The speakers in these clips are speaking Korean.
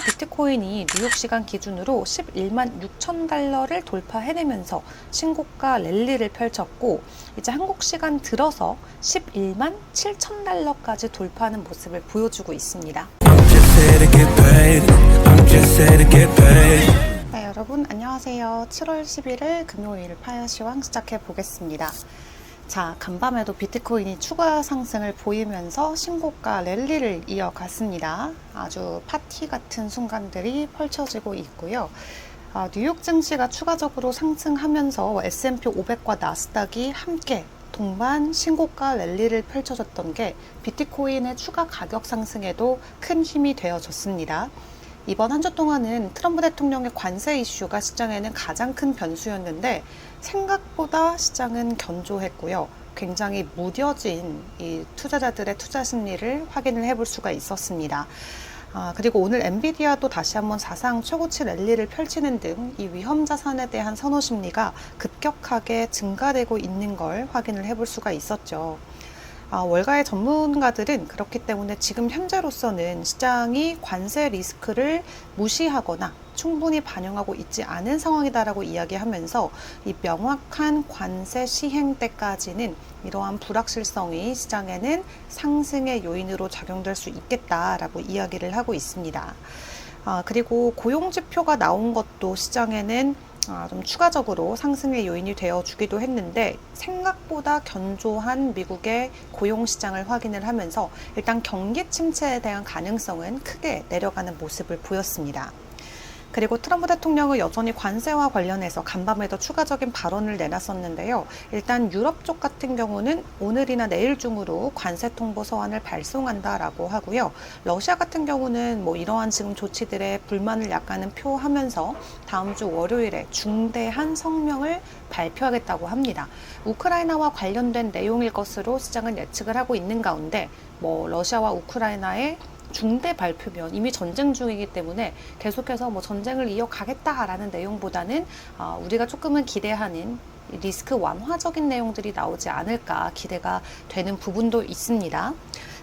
비트코인이 뉴욕 시간 기준으로 11만 6천 달러를 돌파해내면서 신고가 랠리를 펼쳤고, 이제 한국 시간 들어서 11만 7천 달러까지 돌파하는 모습을 보여주고 있습니다. 네, 여러분 안녕하세요. 7월 11일 금요일 파야시황 시작해 보겠습니다. 자, 간밤에도 비트코인이 추가 상승을 보이면서 신고가 랠리를 이어갔습니다. 아주 파티 같은 순간들이 펼쳐지고 있고요. 뉴욕 증시가 추가적으로 상승하면서 S&P 500과 나스닥이 함께 동반 신고가 랠리를 펼쳐줬던 게 비트코인의 추가 가격 상승에도 큰 힘이 되어줬습니다. 이번 한 주 동안은 트럼프 대통령의 관세 이슈가 시장에는 가장 큰 변수였는데 생각보다 시장은 견조했고요. 굉장히 무뎌진 이 투자자들의 투자 심리를 확인을 해볼 수가 있었습니다. 그리고 오늘 엔비디아도 다시 한번 사상 최고치 랠리를 펼치는 등 이 위험 자산에 대한 선호 심리가 급격하게 증가되고 있는 걸 확인을 해볼 수가 있었죠. 월가의 전문가들은 그렇기 때문에 지금 현재로서는 시장이 관세 리스크를 무시하거나 충분히 반영하고 있지 않은 상황이다라고 이야기하면서 이 명확한 관세 시행 때까지는 이러한 불확실성이 시장에는 상승의 요인으로 작용될 수 있겠다라고 이야기를 하고 있습니다. 그리고 고용지표가 나온 것도 시장에는 좀 추가적으로 상승의 요인이 되어주기도 했는데 생각보다 견조한 미국의 고용시장을 확인을 하면서 일단 경기 침체에 대한 가능성은 크게 내려가는 모습을 보였습니다. 그리고 트럼프 대통령은 여전히 관세와 관련해서 간밤에도 추가적인 발언을 내놨었는데요. 일단 유럽 쪽 같은 경우는 오늘이나 내일 중으로 관세 통보 서한을 발송한다라고 하고요. 러시아 같은 경우는 이러한 지금 조치들에 불만을 약간은 표하면서 다음 주 월요일에 중대한 성명을 발표하겠다고 합니다. 우크라이나와 관련된 내용일 것으로 시장은 예측을 하고 있는 가운데 러시아와 우크라이나의 중대 발표면 이미 전쟁 중이기 때문에 계속해서 전쟁을 이어가겠다라는 내용보다는 우리가 조금은 기대하는 리스크 완화적인 내용들이 나오지 않을까 기대가 되는 부분도 있습니다.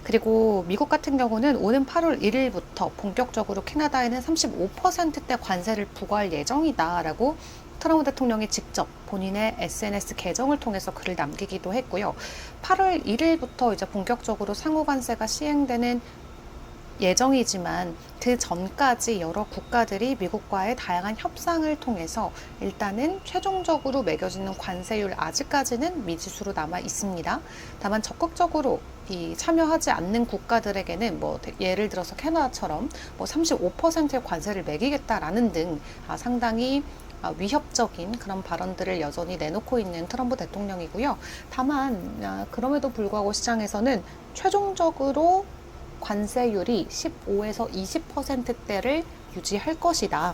그리고 미국 같은 경우는 오는 8월 1일부터 본격적으로 캐나다에는 35%대 관세를 부과할 예정이다라고 트럼프 대통령이 직접 본인의 SNS 계정을 통해서 글을 남기기도 했고요. 8월 1일부터 이제 본격적으로 상호 관세가 시행되는 예정이지만 그 전까지 여러 국가들이 미국과의 다양한 협상을 통해서 일단은 최종적으로 매겨지는 관세율 아직까지는 미지수로 남아 있습니다. 다만 적극적으로 참여하지 않는 국가들에게는 예를 들어서 캐나다처럼 35%의 관세를 매기겠다라는 등 상당히 위협적인 그런 발언들을 여전히 내놓고 있는 트럼프 대통령이고요. 다만 그럼에도 불구하고 시장에서는 최종적으로 관세율이 15에서 20%대를 유지할 것이다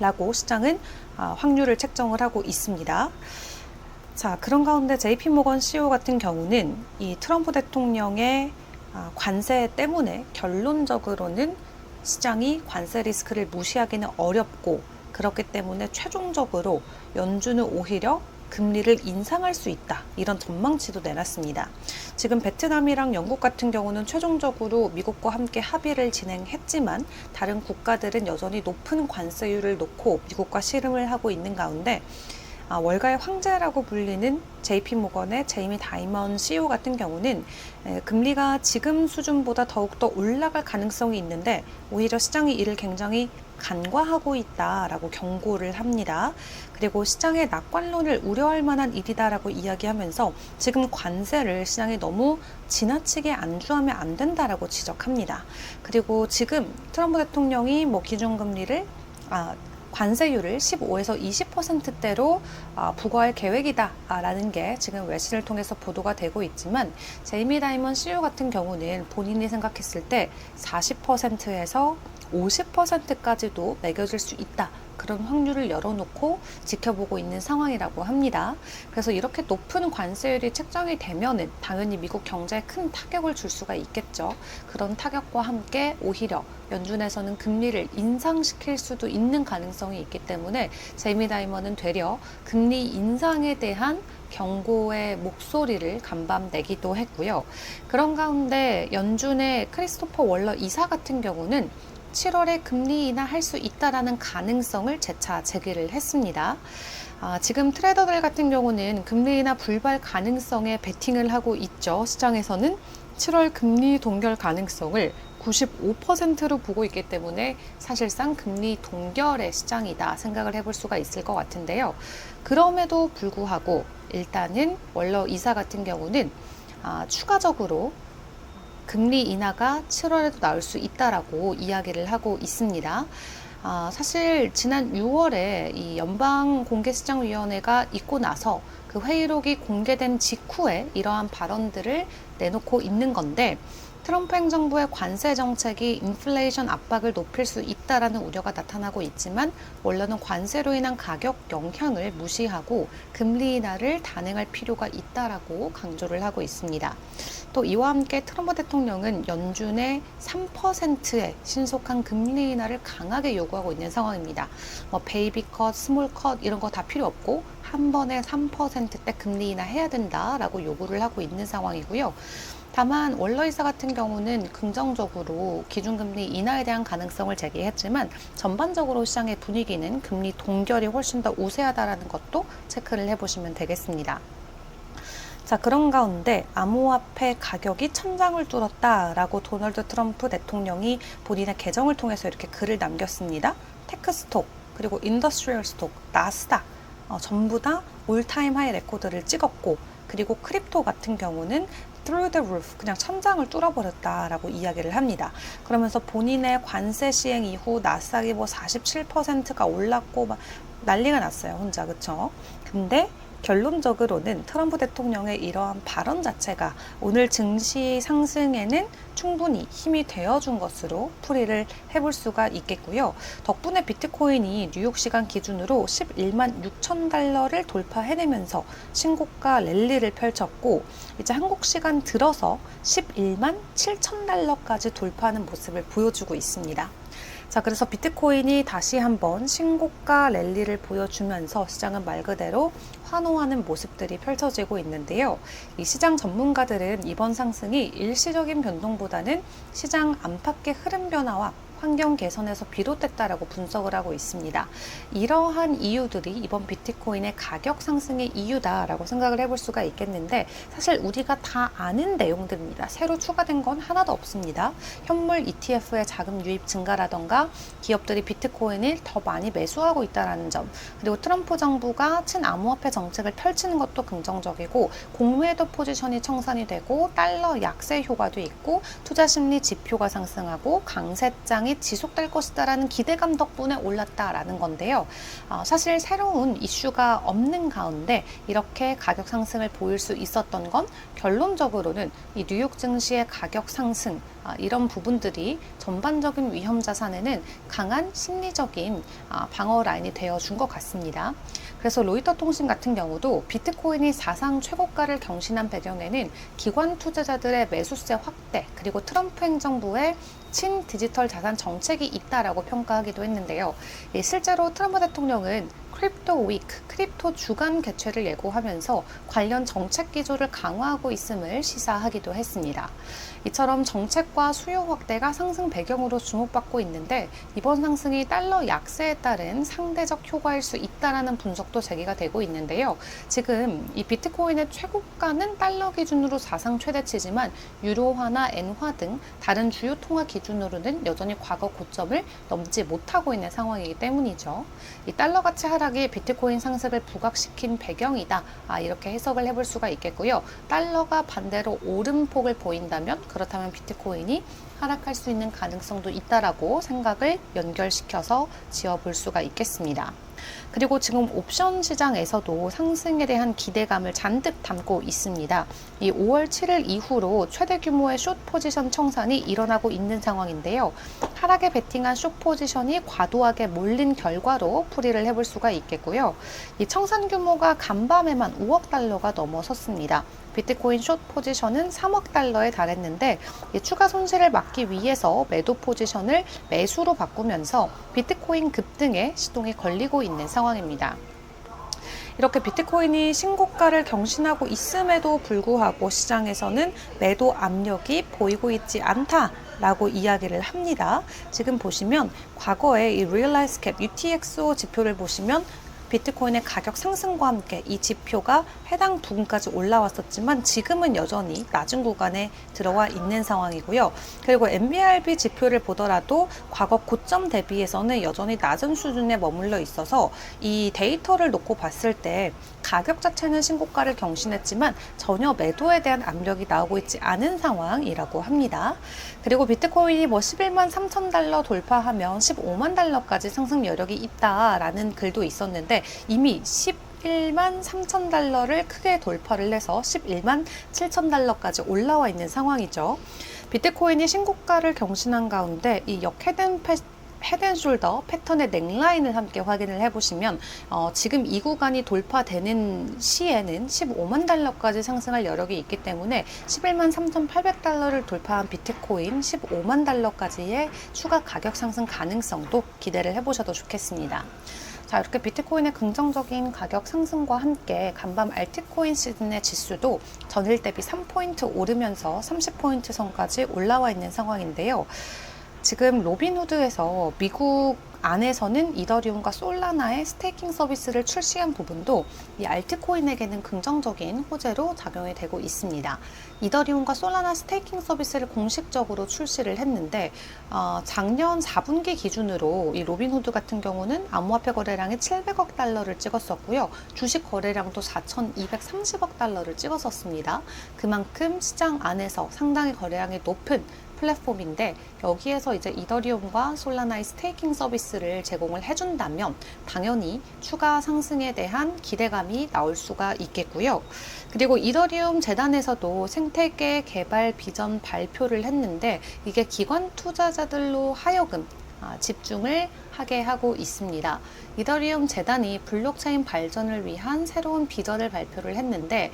라고 시장은 확률을 책정을 하고 있습니다. 자, 그런 가운데 JP모건 CEO 같은 경우는 이 트럼프 대통령의 관세 때문에 결론적으로는 시장이 관세 리스크를 무시하기는 어렵고 그렇기 때문에 최종적으로 연준은 오히려 금리를 인상할 수 있다. 이런 전망치도 내놨습니다. 지금 베트남이랑 영국 같은 경우는 최종적으로 미국과 함께 합의를 진행했지만 다른 국가들은 여전히 높은 관세율을 놓고 미국과 씨름을 하고 있는 가운데 월가의 황제라고 불리는 JP모건의 제이미 다이먼 CEO 같은 경우는 금리가 지금 수준보다 더욱더 올라갈 가능성이 있는데 오히려 시장이 이를 굉장히 간과하고 있다라고 경고를 합니다. 그리고 시장의 낙관론을 우려할 만한 일이다라고 이야기하면서 지금 관세를 시장이 너무 지나치게 안주하면 안 된다라고 지적합니다. 그리고 지금 트럼프 대통령이 기준금리를 관세율을 15에서 20%대로 부과할 계획이다라는 게 지금 외신을 통해서 보도가 되고 있지만 제이미 다이먼 CEO 같은 경우는 본인이 생각했을 때 40%에서 50%까지도 매겨질 수 있다. 그런 확률을 열어놓고 지켜보고 있는 상황이라고 합니다. 그래서 이렇게 높은 관세율이 책정이 되면은 당연히 미국 경제에 큰 타격을 줄 수가 있겠죠. 그런 타격과 함께 오히려 연준에서는 금리를 인상시킬 수도 있는 가능성이 있기 때문에 제이미 다이먼은 되려 금리 인상에 대한 경고의 목소리를 간밤 내기도 했고요. 그런 가운데 연준의 크리스토퍼 월러 이사 같은 경우는 7월에 금리 인하할 수 있다라는 가능성을 재차 제기를 했습니다. 지금 트레이더들 같은 경우는 금리 인하 불발 가능성에 베팅을 하고 있죠. 시장에서는 7월 금리 동결 가능성을 95%로 보고 있기 때문에 사실상 금리 동결의 시장이다 생각을 해볼 수가 있을 것 같은데요. 그럼에도 불구하고 일단은 월러 이사 같은 경우는 추가적으로 금리 인하가 7월에도 나올 수 있다라고 이야기를 하고 있습니다. 사실 지난 6월에 이 연방공개시장위원회가 있고 나서 그 회의록이 공개된 직후에 이러한 발언들을 내놓고 있는 건데, 트럼프 행정부의 관세 정책이 인플레이션 압박을 높일 수 있다라는 우려가 나타나고 있지만, 원래는 관세로 인한 가격 영향을 무시하고 금리 인하를 단행할 필요가 있다라고 강조를 하고 있습니다. 또 이와 함께 트럼프 대통령은 연준의 3%의 신속한 금리 인하를 강하게 요구하고 있는 상황입니다. 베이비 컷, 스몰 컷 이런 거 다 필요 없고 한 번에 3%대 금리 인하 해야 된다라고 요구를 하고 있는 상황이고요. 다만 월러이사 같은 경우는 긍정적으로 기준금리 인하에 대한 가능성을 제기했지만, 전반적으로 시장의 분위기는 금리 동결이 훨씬 더 우세하다라는 것도 체크를 해보시면 되겠습니다. 자, 그런 가운데 암호화폐 가격이 천장을 뚫었다라고 도널드 트럼프 대통령이 본인의 계정을 통해서 이렇게 글을 남겼습니다. 테크스톡, 그리고 인더스트리얼 스톡, 나스닥 전부 다 올타임 하이 레코드를 찍었고, 그리고 크립토 같은 경우는 through the roof, 그냥 천장을 뚫어버렸다라고 이야기를 합니다. 그러면서 본인의 관세 시행 이후 나스닥이 47%가 올랐고 막 난리가 났어요, 혼자. 그쵸? 근데 결론적으로는 트럼프 대통령의 이러한 발언 자체가 오늘 증시 상승에는 충분히 힘이 되어준 것으로 풀이를 해볼 수가 있겠고요. 덕분에 비트코인이 뉴욕 시간 기준으로 11만 6천 달러를 돌파해내면서 신고가 랠리를 펼쳤고, 이제 한국 시간 들어서 11만 7천 달러까지 돌파하는 모습을 보여주고 있습니다. 자, 그래서 비트코인이 다시 한번 신고가 랠리를 보여주면서 시장은 말 그대로 환호하는 모습들이 펼쳐지고 있는데요. 이 시장 전문가들은 이번 상승이 일시적인 변동보다는 시장 안팎의 흐름 변화와 환경 개선에서 비롯됐다라고 분석을 하고 있습니다. 이러한 이유들이 이번 비트코인의 가격 상승의 이유다라고 생각을 해볼 수가 있겠는데, 사실 우리가 다 아는 내용들입니다. 새로 추가된 건 하나도 없습니다. 현물 ETF의 자금 유입 증가라던가 기업들이 비트코인을 더 많이 매수하고 있다는 점, 그리고 트럼프 정부가 친암호화폐 정책을 펼치는 것도 긍정적이고, 공매도 포지션이 청산이 되고 달러 약세 효과도 있고 투자 심리 지표가 상승하고 강세장이 지속될 것이다라는 기대감 덕분에 올랐다라는 건데요. 사실 새로운 이슈가 없는 가운데 이렇게 가격 상승을 보일 수 있었던 건 결론적으로는 이 뉴욕 증시의 가격 상승, 이런 부분들이 전반적인 위험 자산에는 강한 심리적인 방어 라인이 되어준 것 같습니다. 그래서 로이터 통신 같은 경우도 비트코인이 사상 최고가를 경신한 배경에는 기관 투자자들의 매수세 확대, 그리고 트럼프 행정부의 친 디지털 자산 정책이 있다라고 평가하기도 했는데요. 실제로 트럼프 대통령은 크립토 위크, 크립토 주간 개최를 예고하면서 관련 정책 기조를 강화하고 있음을 시사하기도 했습니다. 이처럼 정책과 수요 확대가 상승 배경으로 주목받고 있는데, 이번 상승이 달러 약세에 따른 상대적 효과일 수 있다라는 분석도 제기가 되고 있는데요. 지금 이 비트코인의 최고가는 달러 기준으로 사상 최대치지만 유로화나 엔화 등 다른 주요 통화 기준으로는 여전히 과거 고점을 넘지 못하고 있는 상황이기 때문이죠. 이 달러 가치 하락이 비트코인 상승을 부각시킨 배경이다, 이렇게 해석을 해볼 수가 있겠고요. 달러가 반대로 오름폭을 보인다면, 그렇다면 비트코인이 하락할 수 있는 가능성도 있다라고 생각을 연결시켜서 지어볼 수가 있겠습니다. 그리고 지금 옵션 시장에서도 상승에 대한 기대감을 잔뜩 담고 있습니다. 이 5월 7일 이후로 최대 규모의 숏 포지션 청산이 일어나고 있는 상황인데요. 하락에 베팅한 숏 포지션이 과도하게 몰린 결과로 풀이를 해볼 수가 있겠고요. 이 청산 규모가 간밤에만 5억 달러가 넘어섰습니다. 비트코인 숏 포지션은 3억 달러에 달했는데, 이 추가 손실을 막기 위해서 매도 포지션을 매수로 바꾸면서 비트코인 급등에 시동이 걸리고 있는 상황입니다. 이렇게 비트코인이 신고가를 경신하고 있음에도 불구하고 시장에서는 매도 압력이 보이고 있지 않다라고 이야기를 합니다. 지금 보시면 과거에 이 Realized Cap UTXO 지표를 보시면 비트코인의 가격 상승과 함께 이 지표가 해당 부분까지 올라왔었지만 지금은 여전히 낮은 구간에 들어와 있는 상황이고요. 그리고 MBRB 지표를 보더라도 과거 고점 대비해서는 여전히 낮은 수준에 머물러 있어서 이 데이터를 놓고 봤을 때 가격 자체는 신고가를 경신했지만 전혀 매도에 대한 압력이 나오고 있지 않은 상황이라고 합니다. 그리고 비트코인이 11만 3천 달러 돌파하면 15만 달러까지 상승 여력이 있다라는 글도 있었는데 이미 11만 3천 달러를 크게 돌파를 해서 11만 7천 달러까지 올라와 있는 상황이죠. 비트코인이 신고가를 경신한 가운데 이 헤드앤숄더 패턴의 넥라인을 함께 확인을 해보시면 지금 이 구간이 돌파되는 시에는 15만 달러까지 상승할 여력이 있기 때문에 11만 3,800달러를 돌파한 비트코인 15만 달러까지의 추가 가격 상승 가능성도 기대를 해보셔도 좋겠습니다. 자, 이렇게 비트코인의 긍정적인 가격 상승과 함께 간밤 알트코인 시즌의 지수도 전일 대비 3포인트 오르면서 30포인트 선까지 올라와 있는 상황인데요. 지금 로빈후드에서 미국 안에서는 이더리움과 솔라나의 스테이킹 서비스를 출시한 부분도 이 알트코인에게는 긍정적인 호재로 작용이 되고 있습니다. 이더리움과 솔라나 스테이킹 서비스를 공식적으로 출시를 했는데 작년 4분기 기준으로 이 로빈후드 같은 경우는 암호화폐 거래량이 700억 달러를 찍었었고요. 주식 거래량도 4,230억 달러를 찍었었습니다. 그만큼 시장 안에서 상당히 거래량이 높은 플랫폼인데 여기에서 이제 이더리움과 솔라나의 스테이킹 서비스를 제공을 해준다면 당연히 추가 상승에 대한 기대감이 나올 수가 있겠고요. 그리고 이더리움 재단에서도 생태계 개발 비전 발표를 했는데 이게 기관 투자자들로 하여금 집중을 하게 하고 있습니다. 이더리움 재단이 블록체인 발전을 위한 새로운 비전을 발표를 했는데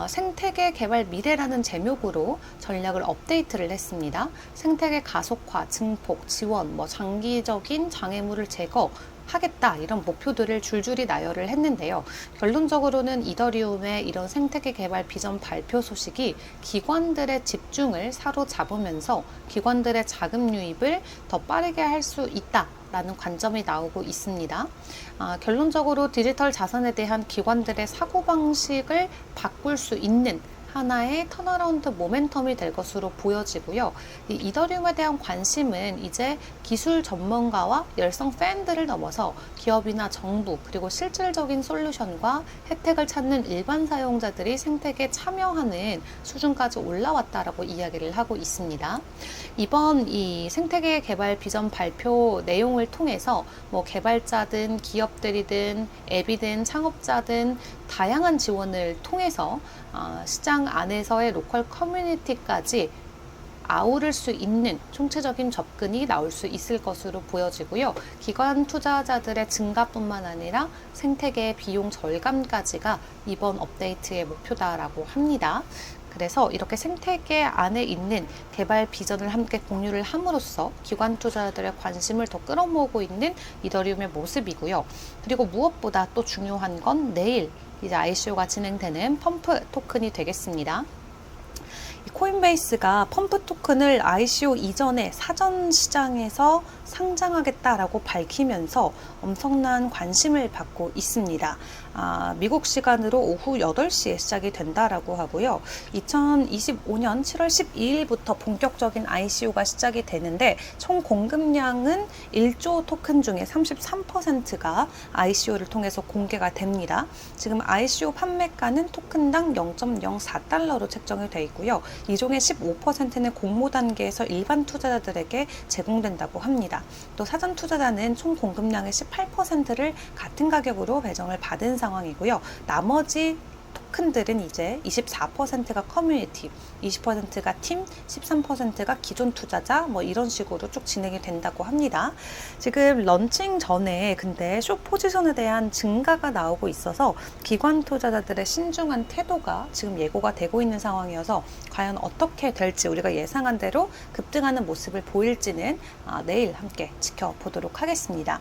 생태계 개발 미래라는 제목으로 전략을 업데이트를 했습니다. 생태계 가속화, 증폭, 지원, 장기적인 장애물을 제거 하겠다 이런 목표들을 줄줄이 나열을 했는데요. 결론적으로는 이더리움의 이런 생태계 개발 비전 발표 소식이 기관들의 집중을 사로잡으면서 기관들의 자금 유입을 더 빠르게 할 수 있다 라는 관점이 나오고 있습니다. 결론적으로 디지털 자산에 대한 기관들의 사고방식을 바꿀 수 있는 하나의 턴어라운드 모멘텀이 될 것으로 보여지고요. 이 이더리움에 대한 관심은 이제 기술 전문가와 열성 팬들을 넘어서 기업이나 정부 그리고 실질적인 솔루션과 혜택을 찾는 일반 사용자들이 생태계에 참여하는 수준까지 올라왔다라고 이야기를 하고 있습니다. 이번 이 생태계 개발 비전 발표 내용을 통해서 개발자든 기업들이든 앱이든 창업자든 다양한 지원을 통해서 시장 안에서의 로컬 커뮤니티까지 아우를 수 있는 총체적인 접근이 나올 수 있을 것으로 보여지고요. 기관 투자자들의 증가뿐만 아니라 생태계 비용 절감까지가 이번 업데이트의 목표다라고 합니다. 그래서 이렇게 생태계 안에 있는 개발 비전을 함께 공유를 함으로써 기관 투자자들의 관심을 더 끌어모으고 있는 이더리움의 모습이고요. 그리고 무엇보다 또 중요한 건 내일 이제 ICO가 진행되는 펌프 토큰이 되겠습니다. 코인베이스가 펌프 토큰을 ICO 이전에 사전 시장에서 상장하겠다라고 밝히면서 엄청난 관심을 받고 있습니다. 미국 시간으로 오후 8시에 시작이 된다라고 하고요. 2025년 7월 12일부터 본격적인 ICO가 시작이 되는데 총 공급량은 1조 토큰 중에 33%가 ICO를 통해서 공개가 됩니다. 지금 ICO 판매가는 토큰당 0.04달러로 책정이 되어 있고요. 이 중에 15%는 공모 단계에서 일반 투자자들에게 제공된다고 합니다. 또 사전 투자자는 총 공급량의 18%를 같은 가격으로 배정을 받은 상황이고요. 나머지 큰들은 이제 24%가 커뮤니티, 20%가 팀, 13%가 기존 투자자, 뭐 이런 식으로 쭉 진행이 된다고 합니다. 지금 런칭 전에 근데 숏 포지션에 대한 증가가 나오고 있어서 기관 투자자들의 신중한 태도가 지금 예고가 되고 있는 상황이어서 과연 어떻게 될지, 우리가 예상한 대로 급등하는 모습을 보일지는 내일 함께 지켜보도록 하겠습니다.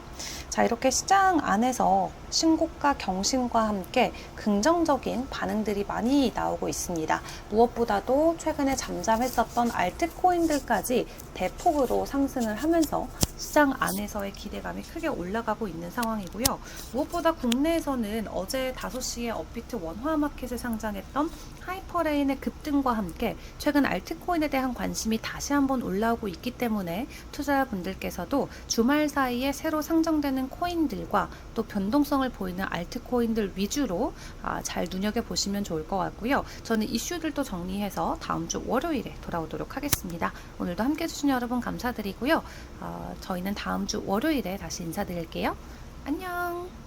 자, 이렇게 시장 안에서 신고가 경신과 함께 긍정적인 반응들이 많이 나오고 있습니다. 무엇보다도 최근에 잠잠했었던 알트코인들까지 대폭으로 상승을 하면서 시장 안에서의 기대감이 크게 올라가고 있는 상황이고요. 무엇보다 국내에서는 어제 5시에 업비트 원화마켓에 상장했던 하이퍼레인의 급등과 함께 최근 알트코인에 대한 관심이 다시 한번 올라오고 있기 때문에 투자자분들께서도 주말 사이에 새로 상장되는 코인들과 또 변동성을 보이는 알트코인들 위주로 잘 눈여겨보시면 좋을 것 같고요. 저는 이슈들도 정리해서 다음 주 월요일에 돌아오도록 하겠습니다. 오늘도 함께 해주신 여러분 감사드리고요. 저희는 다음 주 월요일에 다시 인사드릴게요. 안녕.